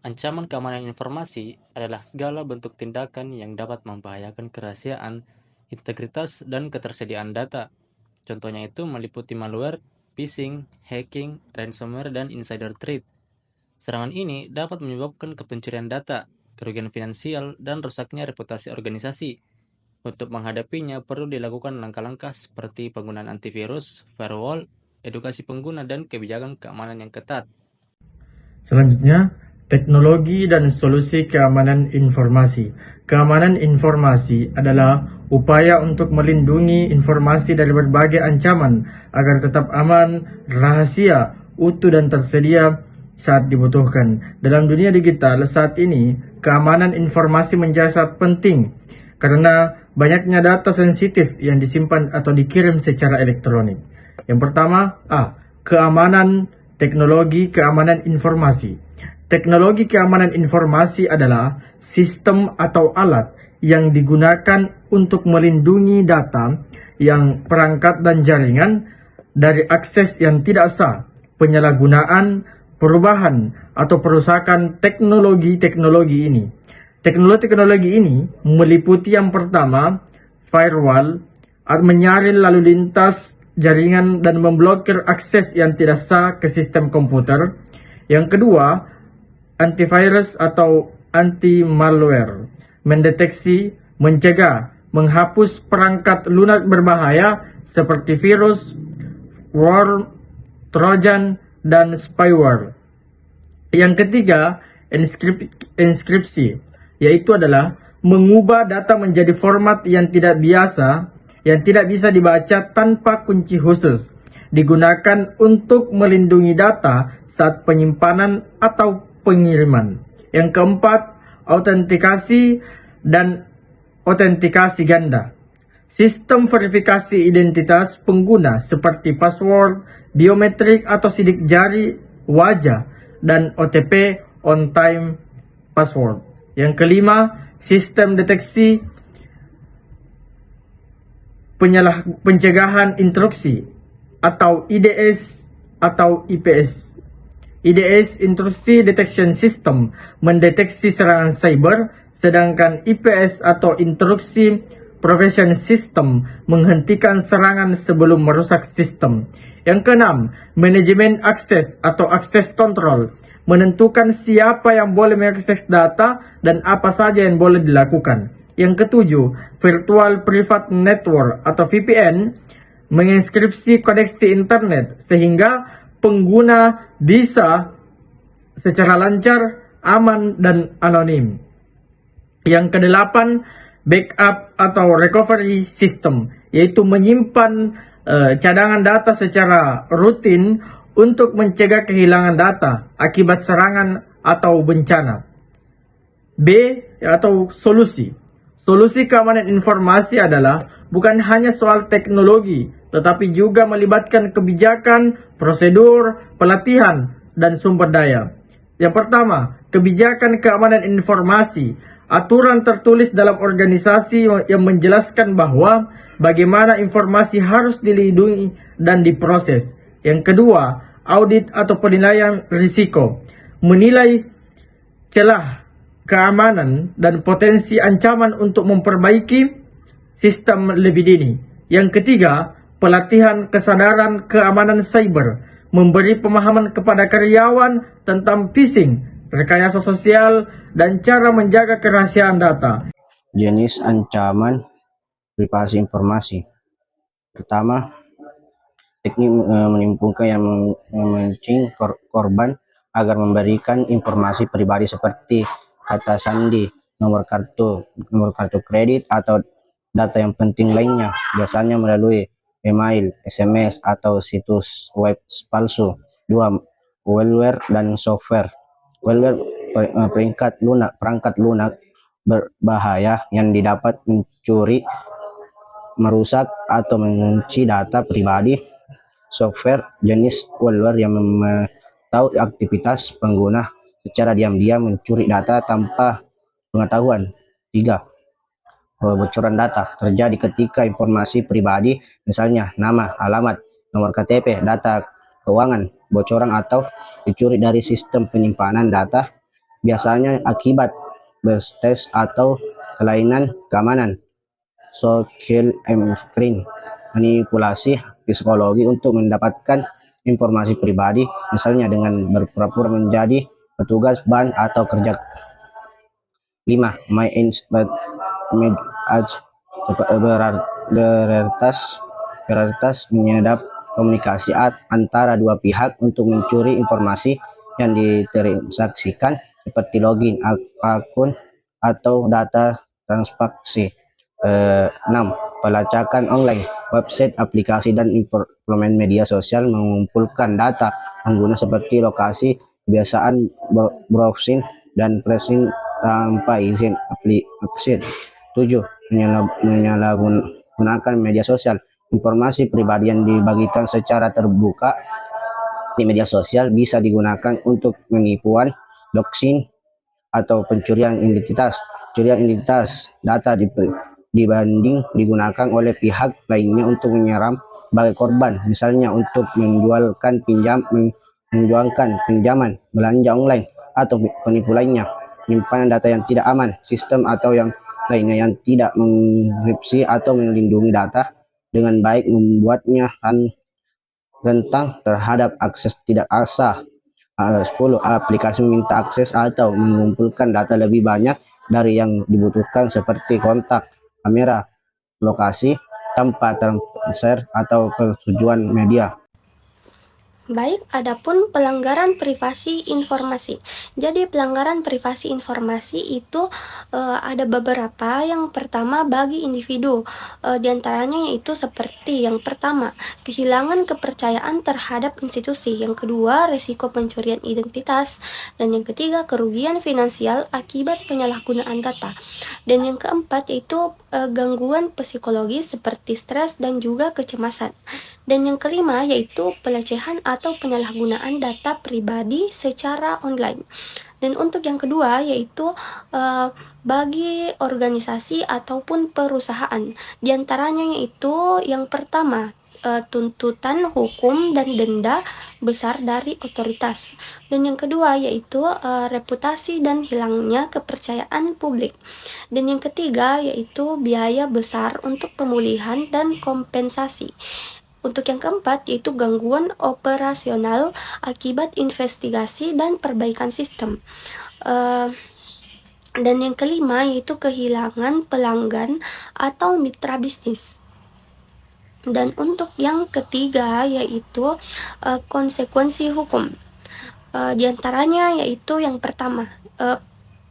Ancaman keamanan informasi adalah segala bentuk tindakan yang dapat membahayakan kerahasiaan, integritas, dan ketersediaan data. Contohnya itu meliputi malware, phishing, hacking, ransomware, dan insider threat. Serangan ini dapat menyebabkan kepencurian data, kerugian finansial, dan rusaknya reputasi organisasi. Untuk menghadapinya perlu dilakukan langkah-langkah seperti penggunaan antivirus, firewall, edukasi pengguna, dan kebijakan keamanan yang ketat. Selanjutnya, teknologi dan solusi keamanan informasi. Keamanan informasi adalah upaya untuk melindungi informasi dari berbagai ancaman agar tetap aman, rahasia, utuh dan tersedia saat dibutuhkan. Dalam dunia digital saat ini, keamanan informasi menjadi sangat penting karena banyaknya data sensitif yang disimpan atau dikirim secara elektronik. Yang pertama, keamanan teknologi keamanan informasi. Teknologi keamanan informasi adalah sistem atau alat yang digunakan untuk melindungi data yang perangkat dan jaringan dari akses yang tidak sah, penyalahgunaan, perubahan, atau perusakan teknologi-teknologi ini. Teknologi-teknologi ini meliputi yang pertama, firewall, menyaring lalu lintas jaringan dan memblokir akses yang tidak sah ke sistem komputer. Yang kedua, antivirus atau anti-malware, mendeteksi, mencegah, menghapus perangkat lunak berbahaya seperti virus, worm, trojan, dan spyware. Yang ketiga, inskripsi, yaitu adalah mengubah data menjadi format yang tidak biasa, yang tidak bisa dibaca tanpa kunci khusus, digunakan untuk melindungi data saat penyimpanan atau pengiriman. Yang keempat, autentikasi dan autentikasi ganda. Sistem verifikasi identitas pengguna seperti password, biometrik atau sidik jari wajah, dan OTP on-time password. Yang kelima, sistem deteksi pencegahan intrusi atau IDS atau IPS. IDS, Intrusion Detection System, mendeteksi serangan cyber, sedangkan IPS atau Intrusion Prevention System menghentikan serangan sebelum merusak sistem. Yang keenam, manajemen akses atau access control, menentukan siapa yang boleh mengakses data dan apa saja yang boleh dilakukan. Yang ketujuh, Virtual Private Network atau VPN, menginskripsi koneksi internet sehingga pengguna bisa secara lancar, aman, dan anonim. Yang kedelapan, backup atau recovery system, yaitu menyimpan cadangan data secara rutin untuk mencegah kehilangan data akibat serangan atau bencana. B, atau solusi. Solusi keamanan informasi adalah bukan hanya soal teknologi, tetapi juga melibatkan kebijakan, prosedur, pelatihan, dan sumber daya. Yang pertama, kebijakan keamanan informasi. Aturan tertulis dalam organisasi yang menjelaskan bahwa bagaimana informasi harus dilindungi dan diproses. Yang kedua, audit atau penilaian risiko. Menilai celah keamanan dan potensi ancaman untuk memperbaiki sistem lebih dini. Yang ketiga, pelatihan kesadaran keamanan cyber, memberi pemahaman kepada karyawan tentang phishing, rekayasa sosial, dan cara menjaga kerahasiaan data. Jenis ancaman privasi informasi. Pertama, teknik menimbulkan yang memancing korban agar memberikan informasi pribadi seperti kata sandi, nomor kartu kredit atau data yang penting lainnya, biasanya melalui email, SMS, atau situs web palsu. Dua, malware dan software. Malware, perangkat lunak berbahaya yang didapat mencuri, merusak, atau mengunci data pribadi. Software, jenis malware yang tahu aktivitas pengguna secara diam-diam mencuri data tanpa pengetahuan. 3. Kebocoran data terjadi ketika informasi pribadi, misalnya nama, alamat, nomor KTP, data keuangan, bocoran atau dicuri dari sistem penyimpanan data. biasanya akibat berstress atau kelainan keamanan. Social engineering, manipulasi psikologi untuk mendapatkan informasi pribadi, misalnya dengan berpura-pura menjadi petugas bank atau kerja. 5. Berarti menyadap komunikasi antara dua pihak untuk mencuri informasi yang ditransaksikan seperti login akun atau data transaksi. 6. Pelacakan online, website, aplikasi, dan implemen media sosial mengumpulkan data pengguna seperti lokasi, kebiasaan browsing, dan browsing tanpa izin aplikasi. 7. Menyalahgunakan media sosial. Informasi pribadi yang dibagikan secara terbuka di media sosial bisa digunakan untuk penipuan, doxing, atau pencurian identitas. Pencurian identitas data dibanding digunakan oleh pihak lainnya untuk menyerang sebagai korban, misalnya untuk menjualkan pinjaman, belanja online, atau penipu lainnya. Penyimpanan data yang tidak aman, sistem atau yang lainnya yang tidak mengenkripsi atau melindungi data dengan baik membuatnya rentan terhadap akses tidak sah. 10. Aplikasi meminta akses atau mengumpulkan data lebih banyak dari yang dibutuhkan seperti kontak, kamera, lokasi, tanpa transfer atau persetujuan media. Baik, adapun pelanggaran privasi informasi. Jadi pelanggaran privasi informasi itu ada beberapa. Yang pertama bagi individu, diantaranya yaitu seperti yang pertama, kehilangan kepercayaan terhadap institusi. Yang kedua, resiko pencurian identitas. Dan yang ketiga, kerugian finansial akibat penyalahgunaan data. Dan yang keempat yaitu gangguan psikologis seperti stres dan juga kecemasan. Dan yang kelima yaitu pelecehan atau penyalahgunaan data pribadi secara online. Dan untuk yang kedua yaitu bagi organisasi ataupun perusahaan. Di antaranya yaitu yang pertama, tuntutan hukum dan denda besar dari otoritas. Dan yang kedua yaitu reputasi dan hilangnya kepercayaan publik. Dan yang ketiga yaitu biaya besar untuk pemulihan dan kompensasi. Untuk yang keempat yaitu gangguan operasional akibat investigasi dan perbaikan sistem. Dan yang kelima yaitu kehilangan pelanggan atau mitra bisnis. Dan untuk yang ketiga yaitu konsekuensi hukum. Di antaranya yaitu yang pertama,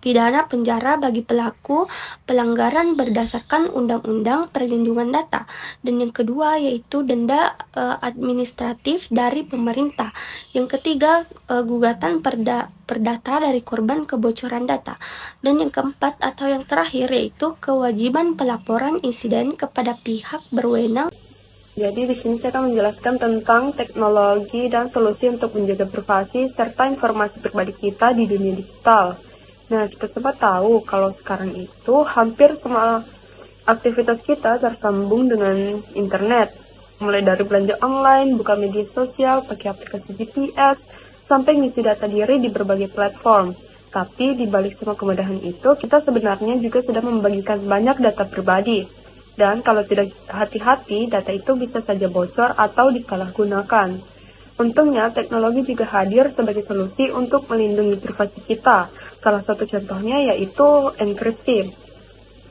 pidana penjara bagi pelaku pelanggaran berdasarkan Undang-Undang Perlindungan Data. Dan yang kedua yaitu denda administratif dari pemerintah. Yang ketiga, gugatan perdata dari korban kebocoran data. Dan yang keempat atau yang terakhir yaitu kewajiban pelaporan insiden kepada pihak berwenang. Jadi di sini saya akan menjelaskan tentang teknologi dan solusi untuk menjaga privasi serta informasi pribadi kita di dunia digital. Nah, kita semua tahu kalau sekarang itu hampir semua aktivitas kita tersambung dengan internet. Mulai dari belanja online, buka media sosial, pakai aplikasi GPS, sampai ngisi data diri di berbagai platform. Tapi di balik semua kemudahan itu, kita sebenarnya juga sudah membagikan banyak data pribadi. Dan kalau tidak hati-hati, data itu bisa saja bocor atau disalahgunakan. Untungnya, teknologi juga hadir sebagai solusi untuk melindungi privasi kita. Salah satu contohnya yaitu enkripsi.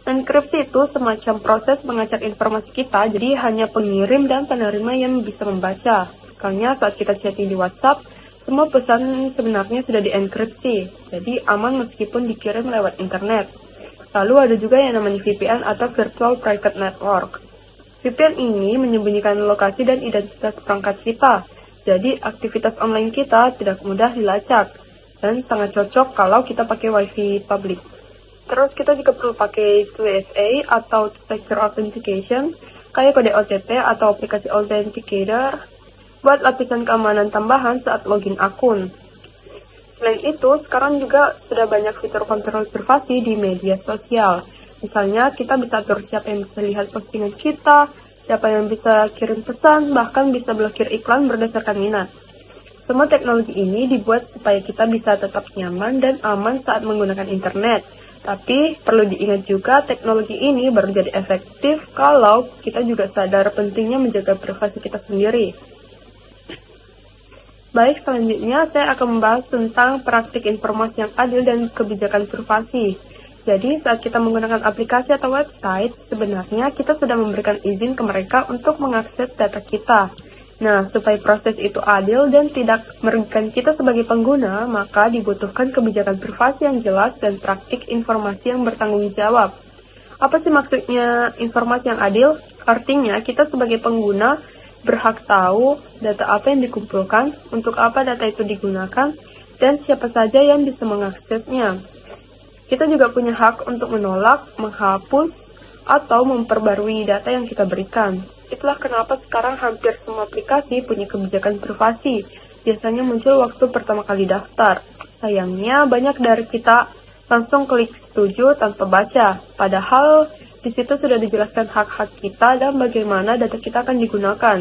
Enkripsi itu semacam proses mengacak informasi kita, jadi hanya pengirim dan penerima yang bisa membaca. Misalnya saat kita chatting di WhatsApp, semua pesan sebenarnya sudah dienkripsi, jadi aman meskipun dikirim lewat internet. Lalu ada juga yang namanya VPN atau Virtual Private Network. VPN ini menyembunyikan lokasi dan identitas perangkat kita. Jadi aktivitas online kita tidak mudah dilacak dan sangat cocok kalau kita pakai WiFi public. Terus kita juga perlu pakai 2FA atau Two-Factor Authentication, kayak kode OTP atau aplikasi Authenticator buat lapisan keamanan tambahan saat login akun. Selain itu, sekarang juga sudah banyak fitur kontrol privasi di media sosial. Misalnya, kita bisa atur siapa yang bisa lihat postingan kita, siapa yang bisa kirim pesan, bahkan bisa blokir iklan berdasarkan minat. Semua teknologi ini dibuat supaya kita bisa tetap nyaman dan aman saat menggunakan internet. Tapi perlu diingat juga teknologi ini baru jadi efektif kalau kita juga sadar pentingnya menjaga privasi kita sendiri. Baik, selanjutnya saya akan membahas tentang praktik informasi yang adil dan kebijakan privasi. Jadi, saat kita menggunakan aplikasi atau website, sebenarnya kita sudah memberikan izin ke mereka untuk mengakses data kita. Nah, supaya proses itu adil dan tidak merugikan kita sebagai pengguna, maka dibutuhkan kebijakan privasi yang jelas dan praktik informasi yang bertanggung jawab. Apa sih maksudnya informasi yang adil? Artinya, kita sebagai pengguna berhak tahu data apa yang dikumpulkan, untuk apa data itu digunakan, dan siapa saja yang bisa mengaksesnya. Kita juga punya hak untuk menolak, menghapus, atau memperbarui data yang kita berikan. Itulah kenapa sekarang hampir semua aplikasi punya kebijakan privasi. Biasanya muncul waktu pertama kali daftar. Sayangnya, banyak dari kita langsung klik setuju tanpa baca, padahal di situ sudah dijelaskan hak-hak kita dan bagaimana data kita akan digunakan.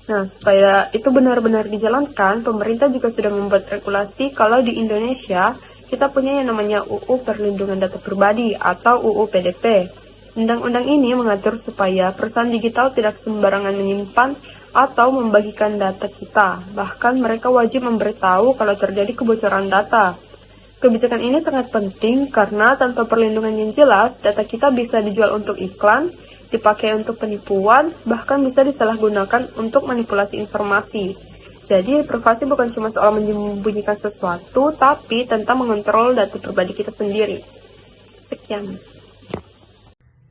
Nah, supaya itu benar-benar dijalankan, pemerintah juga sudah membuat regulasi kalau di Indonesia kita punya yang namanya UU Perlindungan Data Pribadi atau UU PDP. Undang-undang ini mengatur supaya perusahaan digital tidak sembarangan menyimpan atau membagikan data kita. Bahkan mereka wajib memberitahu kalau terjadi kebocoran data. Kebijakan ini sangat penting karena tanpa perlindungan yang jelas, data kita bisa dijual untuk iklan, dipakai untuk penipuan, bahkan bisa disalahgunakan untuk manipulasi informasi. Jadi, privasi bukan cuma soal menyembunyikan sesuatu, tapi tentang mengontrol data pribadi kita sendiri. Sekian.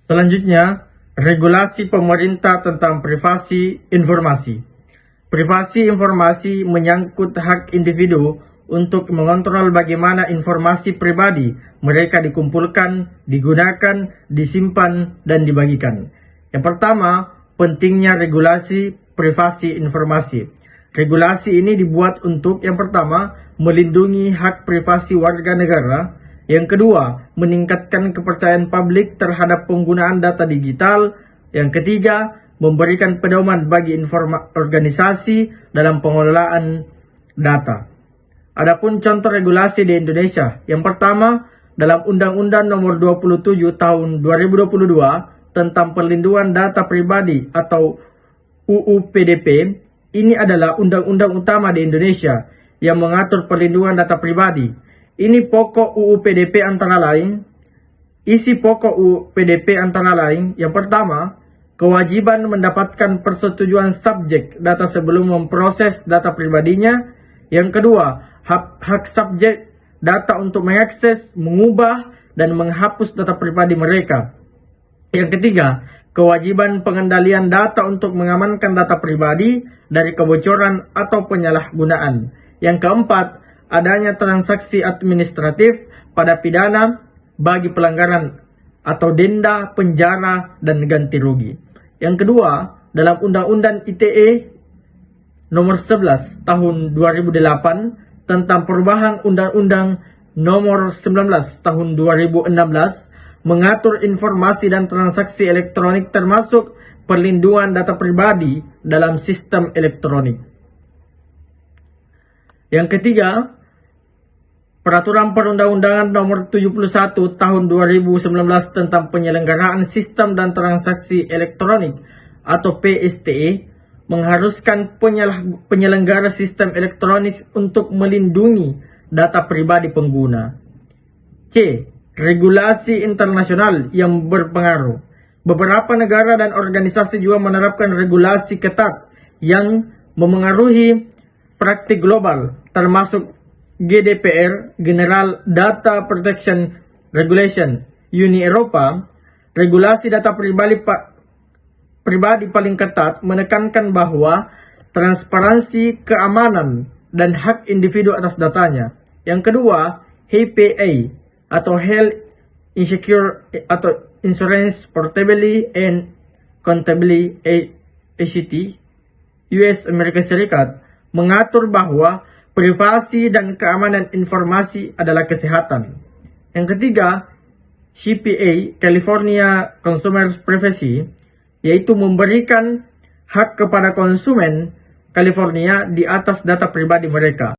Selanjutnya, regulasi pemerintah tentang privasi informasi. Privasi informasi menyangkut hak individu untuk mengontrol bagaimana informasi pribadi mereka dikumpulkan, digunakan, disimpan, dan dibagikan. Yang pertama, pentingnya regulasi privasi informasi. Regulasi ini dibuat untuk, yang pertama, melindungi hak privasi warga negara. Yang kedua, meningkatkan kepercayaan publik terhadap penggunaan data digital. Yang ketiga, memberikan pedoman bagi organisasi dalam pengelolaan data. Adapun contoh regulasi di Indonesia, yang pertama, dalam Undang-Undang Nomor 27 Tahun 2022 tentang Perlindungan Data Pribadi atau UU PDP, ini adalah undang-undang utama di Indonesia yang mengatur perlindungan data pribadi. Ini pokok UU PDP antara lain. Isi pokok UU PDP antara lain, yang pertama, kewajiban mendapatkan persetujuan subjek data sebelum memproses data pribadinya. Yang kedua, hak subjek data untuk mengakses, mengubah, dan menghapus data pribadi mereka. Yang ketiga, kewajiban pengendalian data untuk mengamankan data pribadi dari kebocoran atau penyalahgunaan. Yang keempat, adanya transaksi administratif pada pidana bagi pelanggaran atau denda, penjara, dan ganti rugi. Yang kedua, dalam Undang-Undang ITE Nomor 11 Tahun 2008 tentang perubahan Undang-Undang Nomor 19 Tahun 2016 mengatur informasi dan transaksi elektronik termasuk perlindungan data pribadi dalam sistem elektronik. Yang ketiga, Peraturan Perundang-undangan Nomor 71 Tahun 2019 tentang penyelenggaraan sistem dan transaksi elektronik atau PSTE mengharuskan penyelenggara sistem elektronik untuk melindungi data pribadi pengguna. C. Regulasi internasional yang berpengaruh. Beberapa negara dan organisasi juga menerapkan regulasi ketat yang memengaruhi praktik global, termasuk GDPR, General Data Protection Regulation, Uni Eropa. Regulasi data pribadi paling ketat menekankan bahwa transparansi, keamanan, dan hak individu atas datanya. Yang kedua, HPA atau Health Insurance Portability and Accountability Act, US Amerika Serikat, mengatur bahwa privasi dan keamanan informasi adalah kesehatan. Yang ketiga, CPA, California Consumer Privacy, yaitu memberikan hak kepada konsumen California di atas data pribadi mereka.